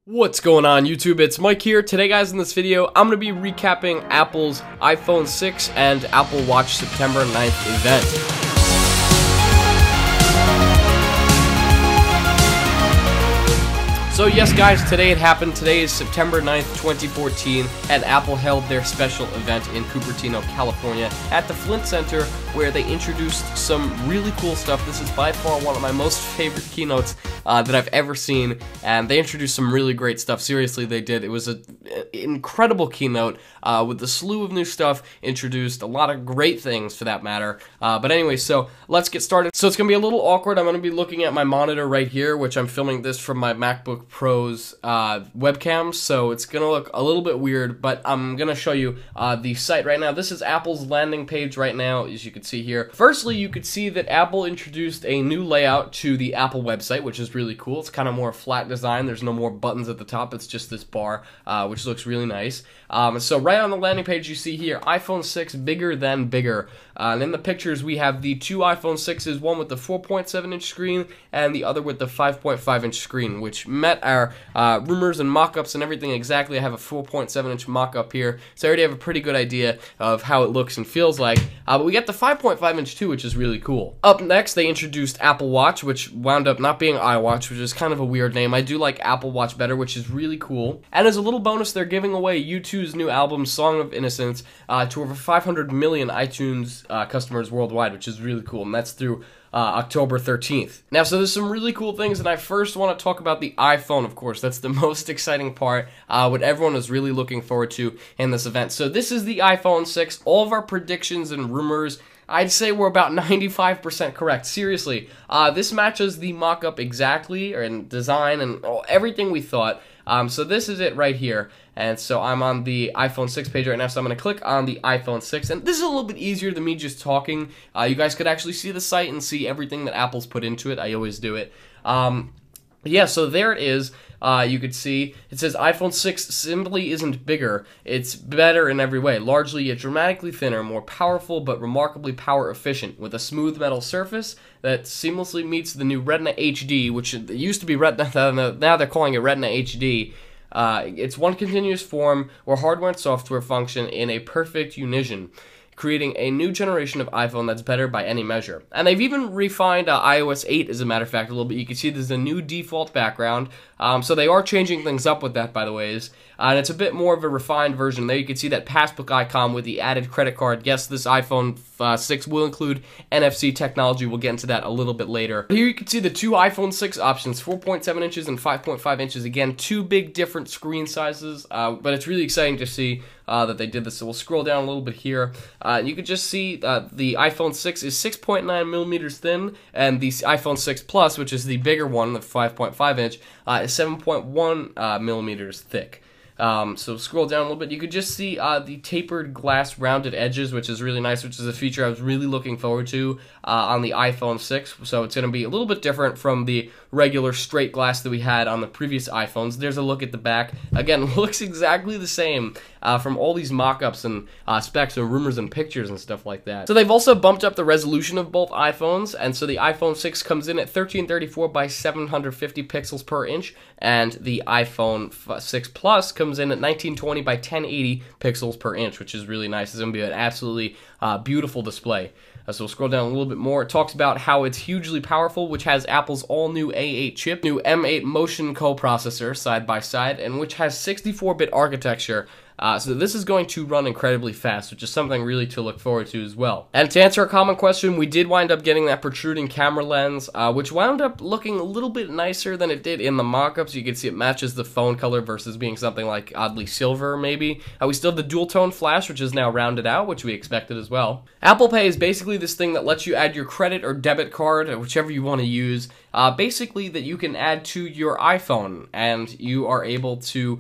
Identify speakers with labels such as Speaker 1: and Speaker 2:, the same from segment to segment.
Speaker 1: What's going on YouTube? It's Mike here. Today guys, in this video, I'm going to be recapping Apple's iPhone 6 and Apple Watch September 9th event. So yes guys, today it happened. Today is September 9th, 2014, and Apple held their special event in Cupertino, California at the Flint Center, where they introduced some really cool stuff. This is by far one of my most favorite keynotes that I've ever seen, and they introduced some really great stuff. Seriously, they did. It was an incredible keynote with a slew of new stuff introduced, a lot of great things for that matter. But anyway, so let's get started. So it's going to be a little awkward. I'm going to be looking at my monitor right here, which I'm filming this from my MacBook Pro's webcam, so it's gonna look a little bit weird, but I'm gonna show you the site right now. This is Apple's landing page right now, as you can see here. Firstly, you could see that Apple introduced a new layout to the Apple website, which is really cool. It's kind of more flat design. There's no more buttons at the top. It's just this bar, which looks really nice. So right on the landing page, you see here, iPhone 6 bigger than bigger. And in the pictures, we have the two iPhone 6s, one with the 4.7-inch screen and the other with the 5.5-inch screen, which met our rumors and mock-ups and everything exactly. I have a 4.7-inch mock-up here, so I already have a pretty good idea of how it looks and feels like. But we got the 5.5-inch too, which is really cool. Up next, they introduced Apple Watch, which wound up not being iWatch, which is kind of a weird name. I do like Apple Watch better, which is really cool. And as a little bonus, they're giving away U2's new album, Song of Innocence, to over 500 million iTunes customers worldwide, which is really cool, and that's through October 13th. Now, so there's some really cool things, and I first want to talk about the iPhone, of course. That's the most exciting part, what everyone is really looking forward to in this event. So this is the iPhone 6. All of our predictions and rumors, I'd say we're about 95% correct. Seriously, this matches the mock-up exactly, or in design and everything we thought. So this is it right here. And so I'm on the iPhone 6 page right now, so I'm going to click on the iPhone 6. And this is a little bit easier than me just talking. You guys could actually see the site and see everything that Apple's put into it. I always do it. Yeah, so there it is. You could see it says iPhone 6 simply isn't bigger. It's better in every way. Largely a dramatically thinner, more powerful, but remarkably power efficient, with a smooth metal surface that seamlessly meets the new Retina HD, which used to be Retina, now they're calling it Retina HD. It's one continuous form where hardware and software function in a perfect unison, creating a new generation of iPhone that's better by any measure. And they've even refined iOS 8, as a matter of fact, a little bit. You can see there's a new default background. So they are changing things up with that, by the way. And it's a bit more of a refined version. There you can see that passbook icon with the added credit card. Yes, this iPhone 6 will include NFC technology. We'll get into that a little bit later. Here you can see the two iPhone 6 options, 4.7 inches and 5.5 inches. Again, two big different screen sizes, but it's really exciting to see that they did this. So we'll scroll down a little bit here. You can just see the iPhone 6 is 6.9 millimeters thin, and the iPhone 6 Plus, which is the bigger one, the 5.5 inch, is 7.1 millimeters thick. So scroll down a little bit. You could just see the tapered glass rounded edges, which is really nice, which is a feature I was really looking forward to on the iPhone 6. So it's going to be a little bit different from the regular straight glass that we had on the previous iPhones. There's a look at the back. Again, looks exactly the same from all these mock-ups and specs and rumors and pictures and stuff like that. So they've also bumped up the resolution of both iPhones, and so the iPhone 6 comes in at 1334 by 750 pixels per inch, and the iPhone 6 Plus comes in at 1920 by 1080 pixels per inch, which is really nice. It's going to be an absolutely beautiful display. So we'll scroll down a little bit more. It talks about how it's hugely powerful, which has Apple's all-new A8 chip, new M8 Motion coprocessor side by side, and which has 64-bit architecture. So this is going to run incredibly fast, which is something really to look forward to as well. And to answer a common question, we did wind up getting that protruding camera lens, which wound up looking a little bit nicer than it did in the mock-ups. You can see it matches the phone color versus being something like oddly silver, maybe. We still have the dual-tone flash, which is now rounded out, which we expected as well. Apple Pay is basically this thing that lets you add your credit or debit card, or whichever you want to use, basically that you can add to your iPhone, and you are able to,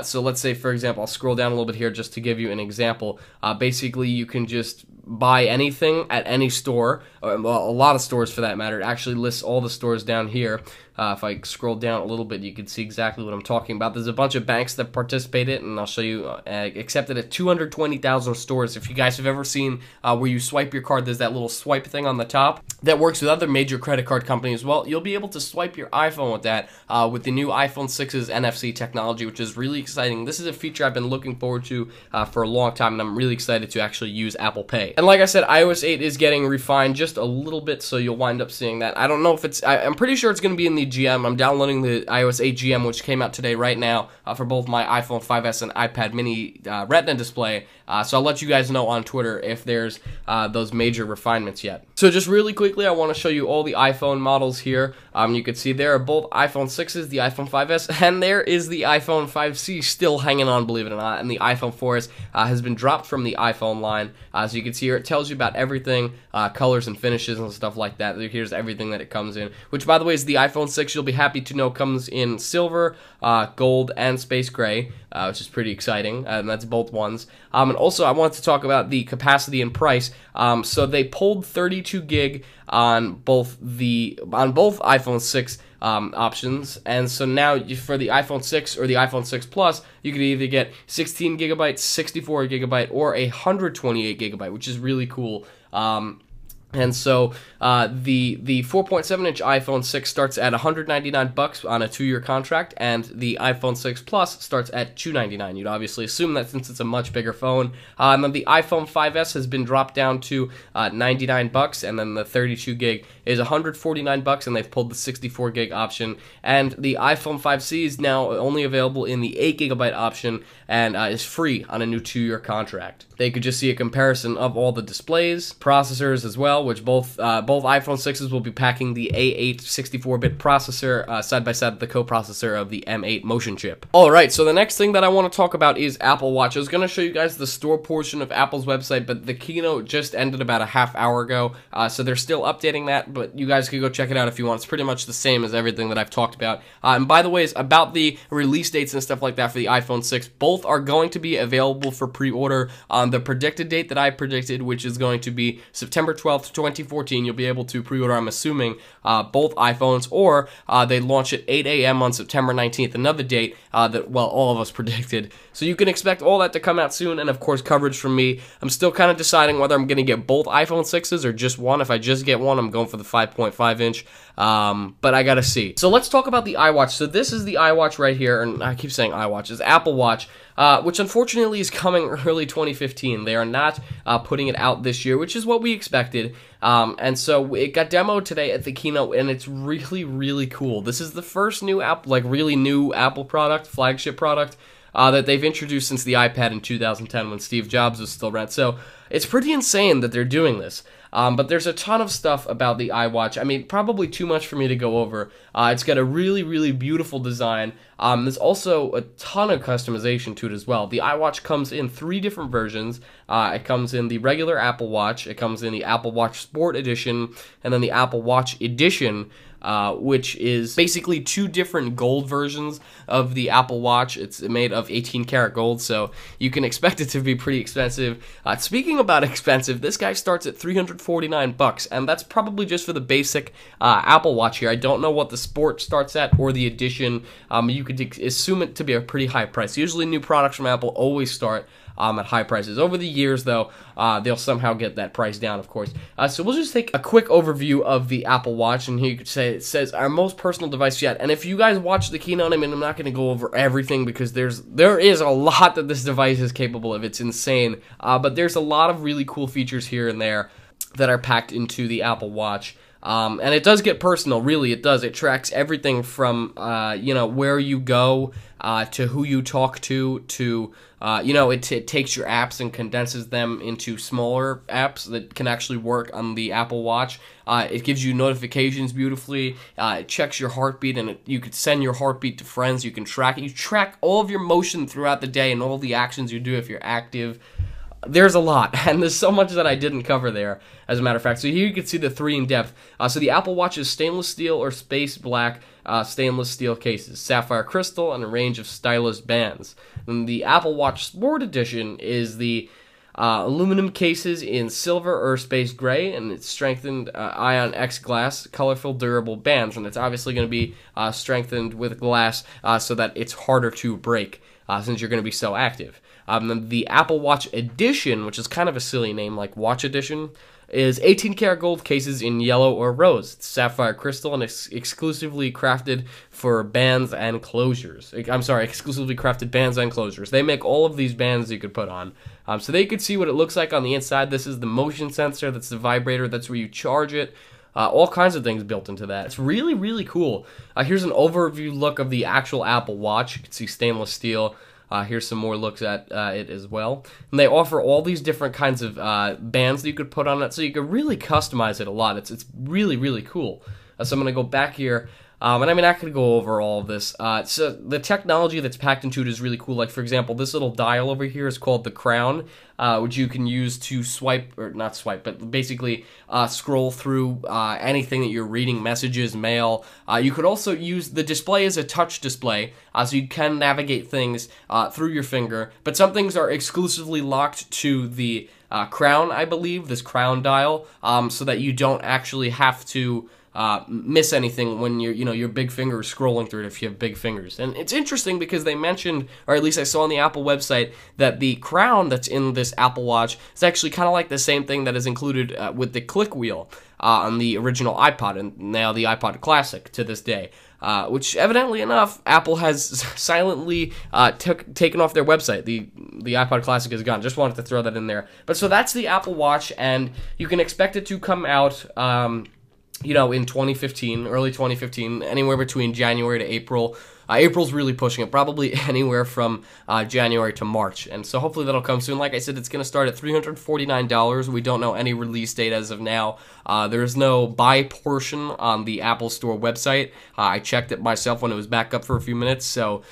Speaker 1: so let's say, for example, I'll scroll down a little bit here just to give you an example. Basically, you can just buy anything at any store, well, a lot of stores for that matter. It actually lists all the stores down here. If I scroll down a little bit, you can see exactly what I'm talking about. There's a bunch of banks that participate in it, and I'll show you, accepted at 220,000 stores. If you guys have ever seen where you swipe your card, there's that little swipe thing on the top that works with other major credit card companies. Well, you'll be able to swipe your iPhone with that, with the new iPhone 6's NFC technology, which is really exciting. This is a feature I've been looking forward to for a long time, and I'm really excited to actually use Apple Pay. And like I said, iOS 8 is getting refined just a little bit, so you'll wind up seeing that. I don't know if it's, I'm pretty sure it's going to be in the GM. I'm downloading the iOS 8 GM, which came out today right now for both my iPhone 5S and iPad mini Retina display. So I'll let you guys know on Twitter if there's those major refinements yet. So just really quickly, I want to show you all the iPhone models here. You can see there are both iPhone 6s, the iPhone 5S, and there is the iPhone 5C still hanging on, believe it or not, and the iPhone 4S has been dropped from the iPhone line. So you can see here, it tells you about everything, colors and finishes and stuff like that. Here's everything that it comes in, which, by the way, is the iPhone 6. You'll be happy to know comes in silver, gold, and space gray, which is pretty exciting, and that's both ones. And also, I wanted to talk about the capacity and price. So they pulled 32 gig on both iPhone 6 options, and so now for the iPhone 6 or the iPhone 6 Plus, you can either get 16 gigabytes, 64 gigabyte, or 128 gigabyte, which is really cool. And so the 4.7-inch iPhone 6 starts at $199 on a 2-year contract, and the iPhone 6 Plus starts at $299. You'd obviously assume that since it's a much bigger phone. And then the iPhone 5S has been dropped down to $99, and then the 32 gig is $149, and they've pulled the 64 gig option. And the iPhone 5C is now only available in the 8 gigabyte option and is free on a new 2-year contract. They could just see a comparison of all the displays, processors as well, which both iPhone 6s will be packing the A8 64-bit processor side by side with the co-processor of the M8 Motion chip. Alright, so the next thing that I want to talk about is Apple Watch. I was going to show you guys the store portion of Apple's website, but the keynote just ended about a half hour ago, so they're still updating that, but you guys can go check it out if you want. It's pretty much the same as everything that I've talked about. And by the way, about the release dates and stuff like that for the iPhone 6, both are going to be available for pre-order on the predicted date that I predicted, which is going to be September 12th, 2014. You'll be able to pre-order, I'm assuming, both iPhones, or they launch at 8 a.m. on September 19th, another date that, well, all of us predicted. So you can expect all that to come out soon, and of course, coverage from me. I'm still kind of deciding whether I'm going to get both iPhone 6s or just one. If I just get one, I'm going for the 5.5-inch, but I gotta see. So let's talk about the iWatch. So this is the iWatch right here, and I keep saying iWatch, it's Apple Watch, which unfortunately is coming early 2015. They are not putting it out this year, which is what we expected. And so it got demoed today at the keynote, and it's really, really cool. This is the first new Apple, like really new Apple product, flagship product, that they've introduced since the iPad in 2010 when Steve Jobs was still around. So it's pretty insane that they're doing this. But there's a ton of stuff about the iWatch. I mean, probably too much for me to go over. It's got a really, really beautiful design. There's also a ton of customization to it as well. The iWatch comes in 3 different versions. It comes in the regular Apple Watch, it comes in the Apple Watch Sport Edition, and then the Apple Watch Edition, which is basically 2 different gold versions of the Apple Watch. It's made of 18 karat gold, so you can expect it to be pretty expensive. Speaking about expensive, this guy starts at $349, and that's probably just for the basic Apple Watch here. I don't know what the Sport starts at or the Edition. You could assume it to be a pretty high price. Usually new products from Apple always start at high prices. Over the years, though, they'll somehow get that price down, of course. So we'll just take a quick overview of the Apple Watch, and here you could say it says our most personal device yet. And if you guys watch the keynote, I mean, I'm not going to go over everything because there is a lot that this device is capable of. It's insane, but there's a lot of really cool features here and there that are packed into the Apple Watch. And it does get personal, really, it does. It tracks everything from, where you go, to who you talk to, it takes your apps and condenses them into smaller apps that can actually work on the Apple Watch. It gives you notifications beautifully, it checks your heartbeat, and you could send your heartbeat to friends, you can track it. You track all of your motion throughout the day and all the actions you do if you're active. There's a lot, and there's so much that I didn't cover there, as a matter of fact. So here you can see the 3 in depth. So the Apple Watch is stainless steel or space black stainless steel cases, sapphire crystal, and a range of stylus bands. And the Apple Watch Sport Edition is the aluminum cases in silver or space gray, and it's strengthened ion X glass, colorful, durable bands, and it's obviously going to be strengthened with glass so that it's harder to break since you're going to be so active. The Apple Watch Edition, which is kind of a silly name, like Watch Edition, is 18 karat gold cases in yellow or rose. It's sapphire crystal and it's exclusively crafted for bands and closures. I'm sorry, exclusively crafted bands and closures. They make all of these bands you could put on. So they could see what it looks like on the inside. This is the motion sensor, that's the vibrator, that's where you charge it. All kinds of things built into that. It's really, really cool. Here's an overview look of the actual Apple Watch. You can see stainless steel. Here's some more looks at it as well. And they offer all these different kinds of bands that you could put on it, so you could really customize it a lot. It's really, really cool. So I'm going to go back here. And I mean, I could go over all of this. So the technology that's packed into it is really cool. Like, for example, this little dial over here is called the Crown, which you can use to swipe, or not swipe, but basically scroll through anything that you're reading, messages, mail. You could also use the display as a touch display, so you can navigate things through your finger, but some things are exclusively locked to the Crown, I believe, this Crown dial, so that you don't actually have to miss anything when your big finger is scrolling through it if you have big fingers. And it's interesting because they mentioned, or at least I saw on the Apple website, that the Crown that's in this Apple Watch is actually kind of like the same thing that is included with the click wheel on the original iPod and now the iPod Classic to this day. Which evidently enough, Apple has silently taken off their website. The iPod Classic is gone. Just wanted to throw that in there. But so that's the Apple Watch, and you can expect it to come out in 2015, early 2015, anywhere between January to April. April's really pushing it, probably anywhere from January to March. And so hopefully that'll come soon. Like I said, it's going to start at $349. We don't know any release date as of now. There's no buy portion on the Apple Store website. I checked it myself when it was back up for a few minutes, so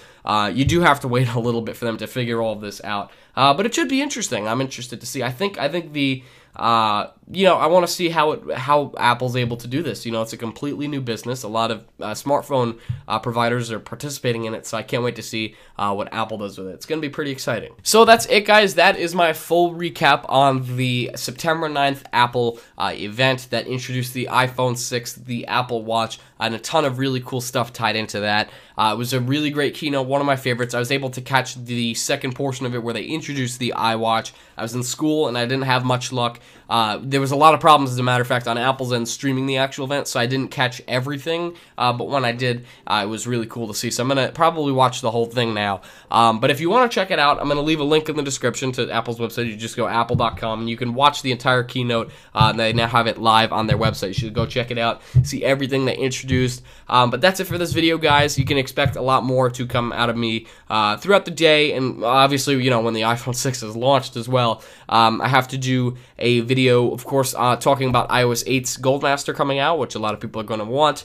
Speaker 1: you do have to wait a little bit for them to figure all of this out. But it should be interesting. I'm interested to see. I think the I want to see how Apple's able to do this. It's a completely new business. A lot of smartphone providers are participating in it, so I can't wait to see what Apple does with it. It's going to be pretty exciting. So that's it, guys. That is my full recap on the September 9th Apple event that introduced the iPhone 6, the Apple Watch, and a ton of really cool stuff tied into that. It was a really great keynote, one of my favorites. I was able to catch the second portion of it where they introduced the iWatch. I was in school and I didn't have much luck. There was a lot of problems, as a matter of fact, on Apple's end streaming the actual event, so I didn't catch everything, but when I did, it was really cool to see. So I'm going to probably watch the whole thing now. But if you want to check it out, I'm going to leave a link in the description to Apple's website. You just go apple.com, and you can watch the entire keynote. They now have it live on their website. You should go check it out, see everything they introduced. But that's it for this video, guys. You can expect a lot more to come out of me throughout the day, and obviously, when the iPhone 6 is launched as well, I have to do a video, of course, talking about iOS 8's Goldmaster coming out, which a lot of people are going to want.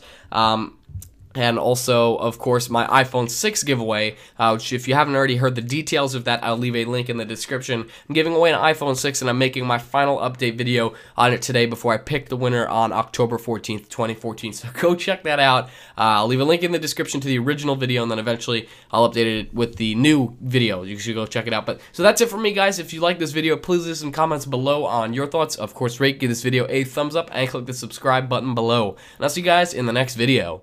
Speaker 1: And also, of course, my iPhone 6 giveaway, which if you haven't already heard the details of that, I'll leave a link in the description. I'm giving away an iPhone 6, and I'm making my final update video on it today before I pick the winner on October 14th, 2014. So go check that out. I'll leave a link in the description to the original video, and then eventually I'll update it with the new video. You should go check it out. But so that's it for me, guys. If you like this video, please leave some comments below on your thoughts. Of course, give this video a thumbs up and click the subscribe button below. And I'll see you guys in the next video.